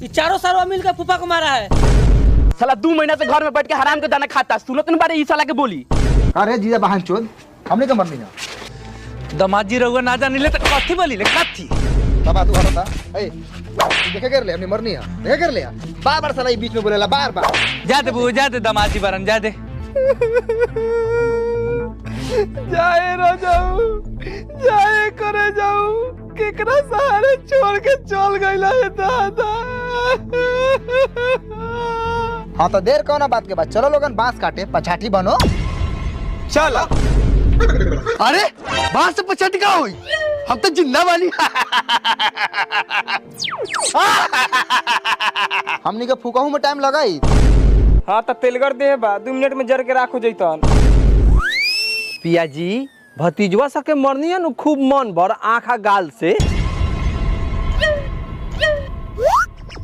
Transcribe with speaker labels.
Speaker 1: कि चारों सारों मिलकर फूफा को मारा है।
Speaker 2: साला 2 महीना से घर में बैठ के हराम के दाना खाता, सुनत न बारे ई साला के बोली।
Speaker 3: अरे जीजा बहन चोद, हमने तो मरनी ना।
Speaker 2: दमाद जी रहुआ ना जानिले त कथी बोली ले कथी।
Speaker 3: बाबा तू हटता ए देखे कर ले, हमने मरनी है देखे कर ले। बार-बार साला ई बीच में बोलेला बार-बार।
Speaker 2: जा दे बू जा दे दमाद जी बरन जा दे। जाए रो जाऊ जाए करे जाऊ केकरा सहारे छोड़ के चल गइला है दादा।
Speaker 3: हाँ तो देर कौन बात के बाद चलो लोगन बांस काटे पछाटी बनो।
Speaker 2: चल
Speaker 4: अरे बांस से पछाटी का हुई, हम तो जिंदा वाली।
Speaker 3: हमनी के फुकाहू में टाइम लगाई।
Speaker 5: हाँ तो तेलगर दे बा 2 मिनट में जर के राखो जैतन।
Speaker 6: पिया जी भतीजवा सके मरनी है न खूब मन भर आँखा गाल से।